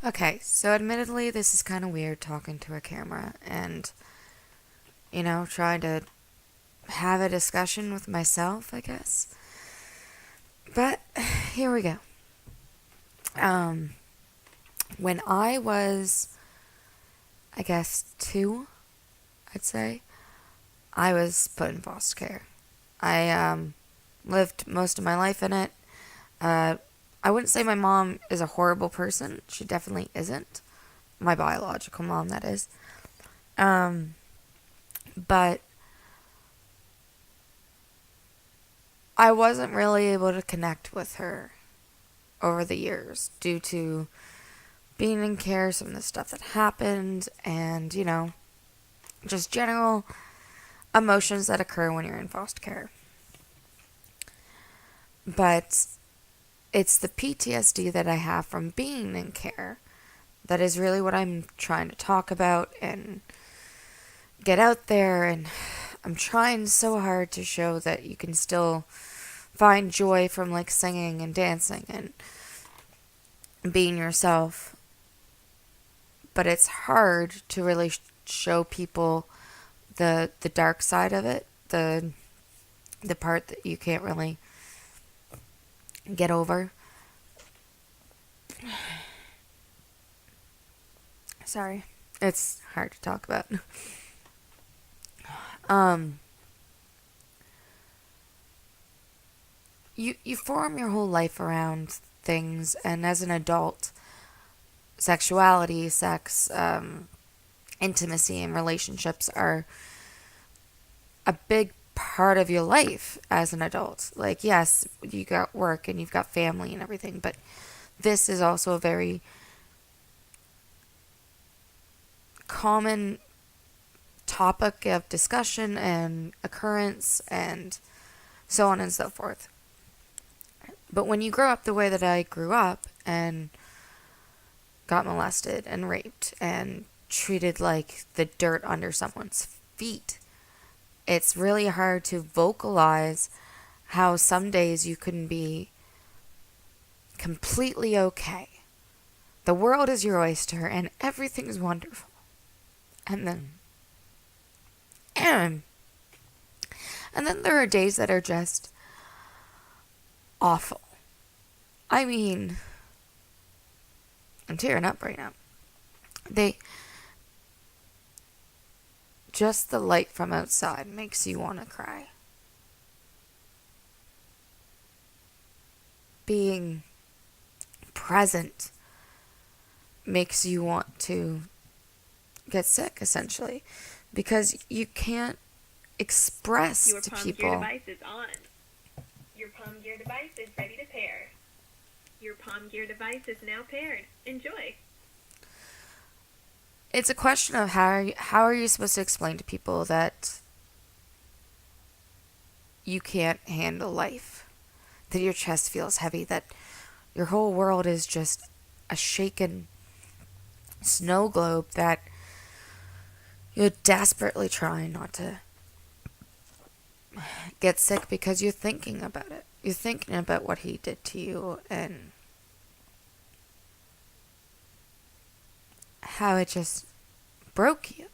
Okay, so admittedly, this is kind of weird talking to a camera and, trying to have a discussion with myself, I guess. But here we go. Um, when I was, I guess, two, I'd say, I was put in foster care. I lived most of my life in it. Uh, I wouldn't say my mom is a horrible person. She definitely isn't. My biological mom, that is. Um, but I wasn't really able to connect with her over the years due to being in care, some of the stuff that happened, and, just general emotions that occur when you're in foster care. But it's the PTSD that I have from being in care that is really what I'm trying to talk about and get out there. And I'm trying so hard to show that you can still find joy from like singing and dancing and being yourself. But it's hard to really show people the dark side of it, the part that you can't really get over. Sorry. It's hard to talk about. Um you form your whole life around things, and as an adult, sexuality, sex, intimacy and relationships are a big part of your life as an adult. Like, yes, you got work and you've got family and everything, but this is also a very common topic of discussion and occurrence and so on and so forth. But when you grow up the way that I grew up and got molested and raped and treated like the dirt under someone's feet, it's really hard to vocalize how some days you can be completely okay. The world is your oyster and everything's wonderful. And then and then there are days that are just awful. I mean, I'm tearing up right now. They just the light from outside makes you want to cry. Being present makes you want to get sick, essentially, because you can't express Your to Palm Gear people. device is on. Your Palm Gear device is ready to pair. Your Palm Gear device is now paired. Enjoy. It's a question of how are you supposed to explain to people that you can't handle life, that your chest feels heavy, that your whole world is just a shaken snow globe, that you're desperately trying not to get sick because you're thinking about it. You're thinking about what he did to you and how it just broke you.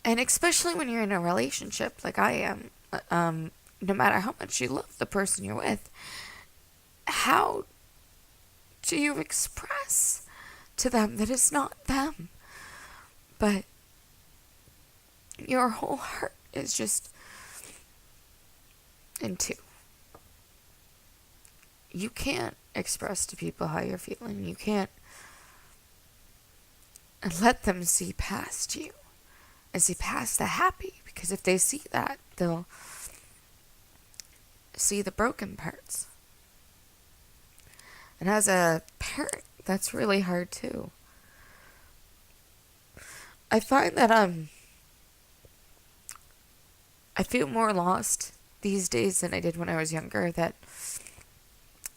And especially when you're in a relationship like I am, no matter how much you love the person you're with, how do you express to them that it's not them, but your whole heart is just in two? You can't express to people how you're feeling. You can't let them see past you and see past the happy, because if they see that, they'll see the broken parts. And as a parent, that's really hard too. I find that I feel more lost these days than I did when I was younger. That,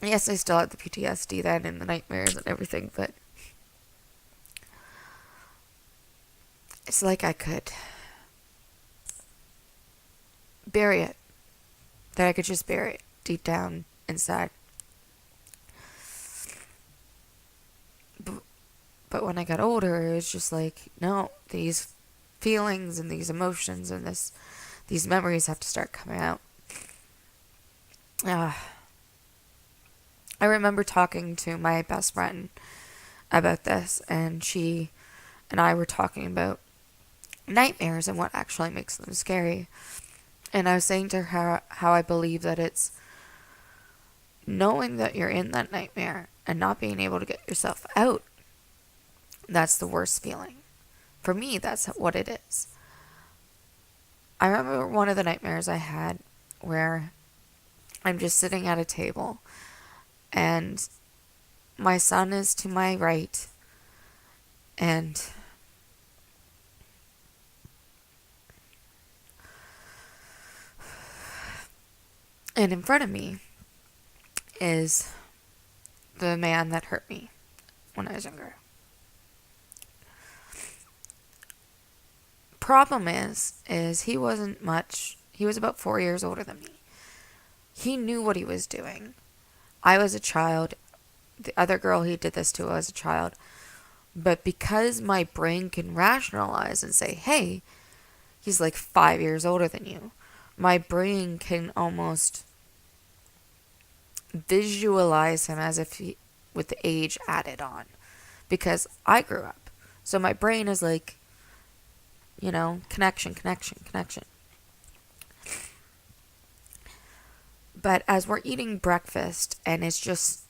yes, I still had the PTSD then and the nightmares and everything, but it's like I could bury it. That I could just bury it deep down inside. But when I got older, it was just like, no, these feelings and these emotions and these memories have to start coming out. I remember talking to my best friend about this, and she and I were talking about nightmares and what actually makes them scary. And I was saying to her how I believe that it's knowing that you're in that nightmare and not being able to get yourself out. That's the worst feeling. For me, that's what it is. I remember one of the nightmares I had where I'm just sitting at a table and my son is to my right and in front of me is the man that hurt me when I was younger. Problem is he wasn't much. He was about 4 years older than me. He knew what he was doing. I was a child. The other girl he did this to was a child. But because my brain can rationalize and say, hey, he's like 5 years older than you, my brain can almost visualize him as if he, with the age added on. Because I grew up. So my brain is like, connection. But as we're eating breakfast and it's just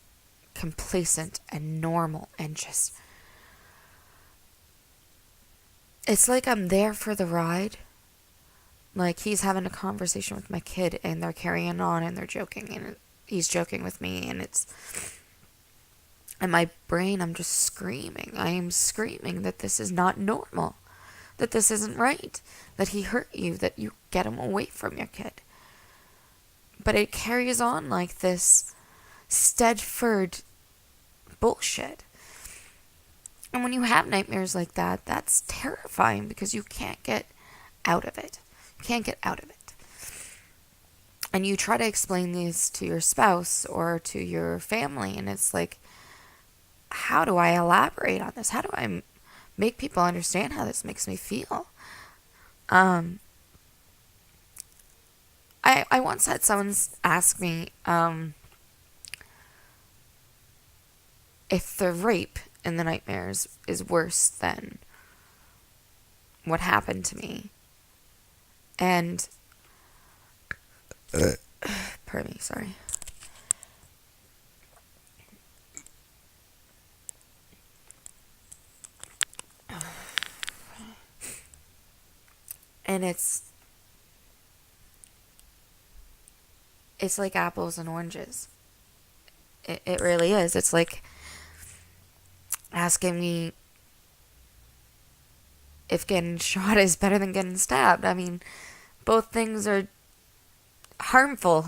complacent and normal and just, it's like I'm there for the ride. Like he's having a conversation with my kid and they're carrying on and they're joking and he's joking with me and my brain, I'm just screaming. I am screaming that this is not normal. That this isn't right. That he hurt you. That you get him away from your kid. But it carries on like this Stedford bullshit. And when you have nightmares like that, that's terrifying because you can't get out of it. You can't get out of it. And you try to explain these to your spouse or to your family, and it's like, how do I elaborate on this? How do I make people understand how this makes me feel? I once had someone ask me if the rape in the nightmares is worse than what happened to me. And pardon me, sorry. And it's like apples and oranges. It really is. It's like asking me if getting shot is better than getting stabbed. I mean, both things are harmful.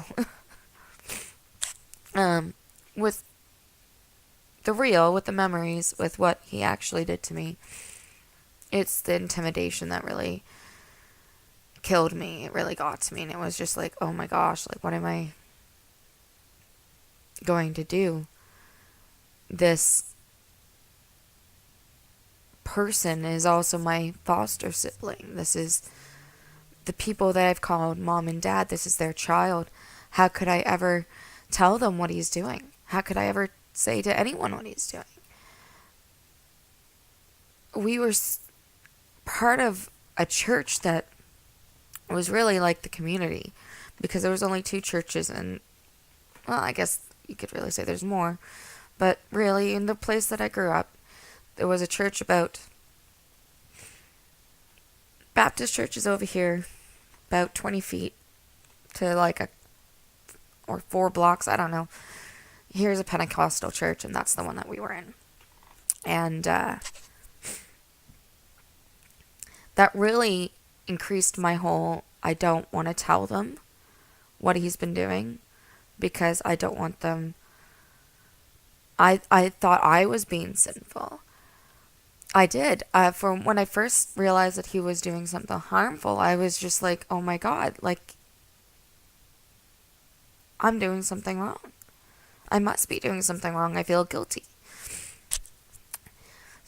With the memories, with what he actually did to me, it's the intimidation that really killed me. It really got to me, and it was just like, oh my gosh, like what am I going to do? This person is also my foster sibling. This is the people that I've called mom and dad. This is their child. How could I ever tell them what he's doing? How could I ever say to anyone what he's doing? We were part of a church that was really like the community, because there was only 2 churches, and well, I guess you could really say there's more, but really in the place that I grew up, there was a church about, Baptist church is over here, about 20 feet to like or 4 blocks, I don't know. Here's a Pentecostal church, and that's the one that we were in. And that really increased my whole, I don't want to tell them what he's been doing, because I don't want them, I thought I was being sinful. I did. For when I first realized that he was doing something harmful, I was just like, oh my God, like, I'm doing something wrong. I must be doing something wrong. I feel guilty.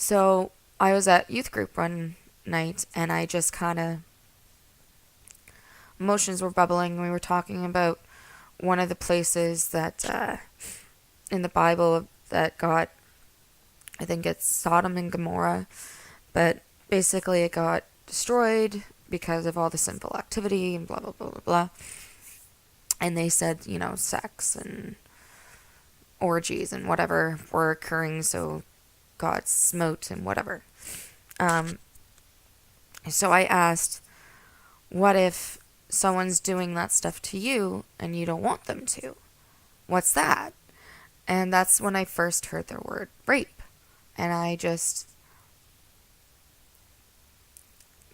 So I was at youth group one night, and I just kind of, emotions were bubbling. We were talking about one of the places that in the Bible that got, I think it's Sodom and Gomorrah, but basically it got destroyed because of all the sinful activity and blah, blah, blah, blah, blah. And they said, sex and orgies and whatever were occurring, so God smote and whatever. So I asked, what if someone's doing that stuff to you and you don't want them to? What's that? And that's when I first heard the word rape. And I just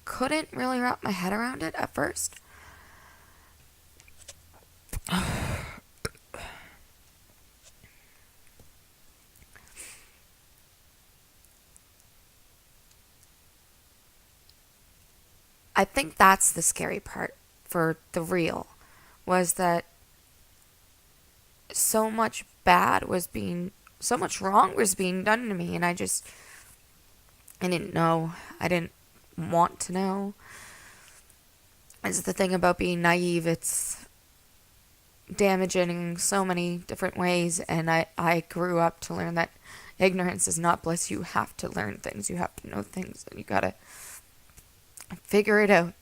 couldn't really wrap my head around it at first. I think that's the scary part for the real, was that so much wrong was being done to me, and I didn't know. I didn't want to know. It's the thing about being naive. It's damaging in so many different ways, and I grew up to learn that ignorance is not bliss. You have to learn things. You have to know things, and you gotta figure it out.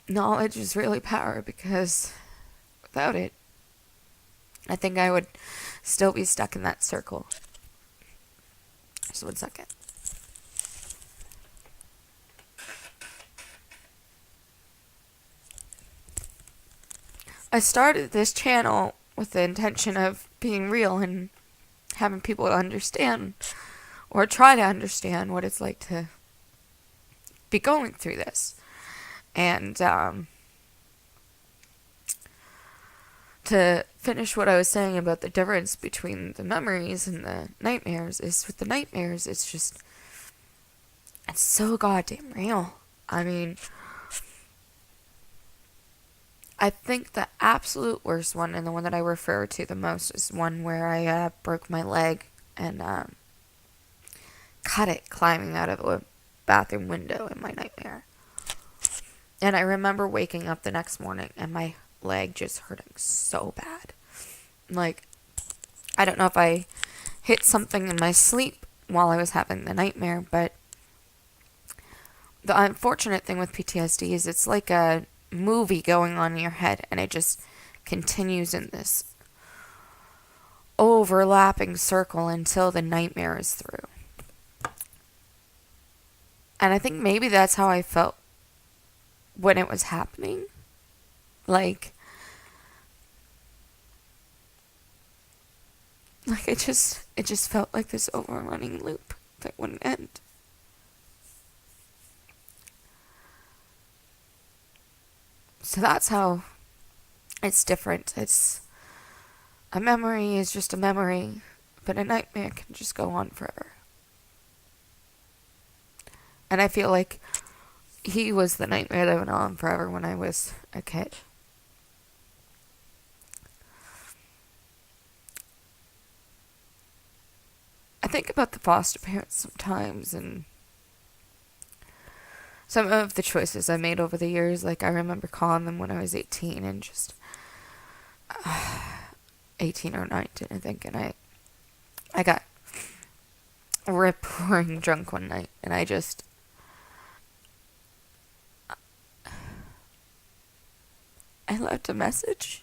Knowledge is really power, because without it, I think I would still be stuck in that circle. Just 1 second. I started this channel with the intention of being real and having people understand, or try to understand, what it's like to be going through this. And to finish what I was saying about the difference between the memories and the nightmares, is with the nightmares, it's so goddamn real. I mean, I think the absolute worst one, and the one that I refer to the most, is one where I broke my leg and cut it climbing out of a bathroom window in my nightmare. And I remember waking up the next morning and my leg just hurting so bad. Like, I don't know if I hit something in my sleep while I was having the nightmare, but the unfortunate thing with PTSD is it's like a movie going on in your head, and it just continues in this overlapping circle until the nightmare is through. And I think maybe that's how I felt when it was happening. Like it just felt like this overrunning loop that wouldn't end. So that's how it's different. It's a memory is just a memory, but a nightmare can just go on forever. And I feel like he was the nightmare that went on forever when I was a kid. I think about the foster parents sometimes, and some of the choices I made over the years. Like, I remember calling them when I was 18 and just 18 or 19, I think, and I got rip-roaring drunk one night, and I left a message,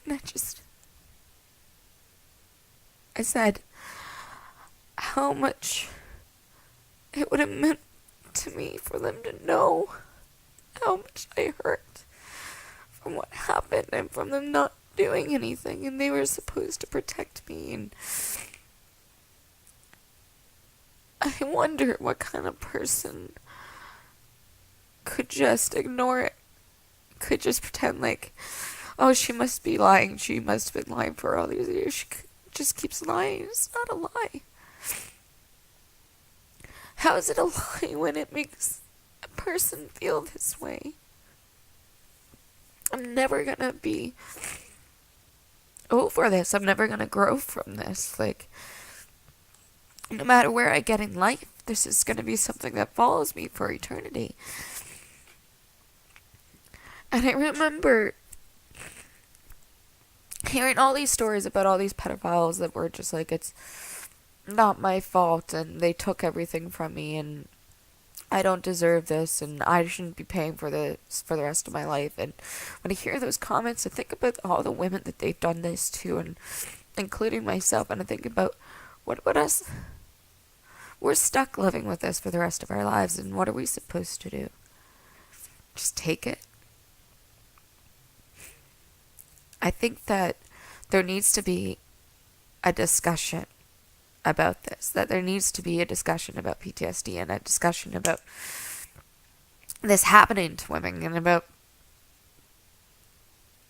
and I said how much it would have meant to me for them to know how much I hurt from what happened and from them not doing anything, and they were supposed to protect me. And I wonder what kind of person could just ignore it, could just pretend like, oh, she must be lying, she must have been lying for all these years, she just keeps lying. It's not a lie. How is it a lie when it makes a person feel this way? I'm never gonna be over this. I'm never gonna grow from this. Like, no matter where I get in life, this is going to be something that follows me for eternity. And I remember hearing all these stories about all these pedophiles that were just like, it's not my fault and they took everything from me and I don't deserve this and I shouldn't be paying for this for the rest of my life. And when I hear those comments, I think about all the women that they've done this to, and including myself, and I think about what about us? We're stuck living with this for the rest of our lives, and what are we supposed to do? Just take it? I think that there needs to be a discussion about this, that there needs to be a discussion about PTSD and a discussion about this happening to women, and about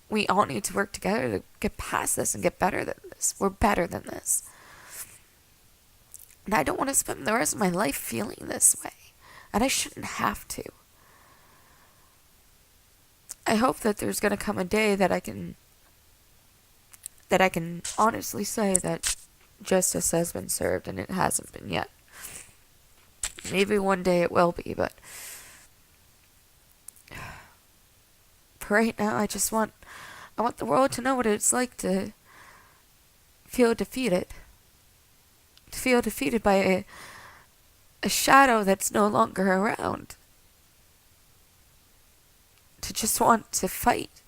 we all need to work together to get past this and get better than this. We're better than this. And I don't want to spend the rest of my life feeling this way. And I shouldn't have to. I hope that there's going to come a day that I can honestly say that justice has been served, and it hasn't been yet. Maybe one day it will be, but for right now, I want the world to know what it's like to feel defeated. To feel defeated by a shadow that's no longer around. To just want to fight.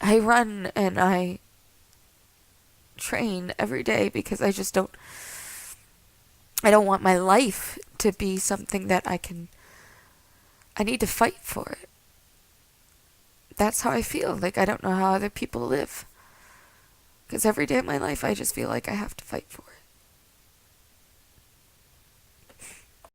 I run and I train every day because I don't want my life to be something that I need to fight for it. That's how I feel. Like, I don't know how other people live. Because every day of my life, I just feel like I have to fight for it.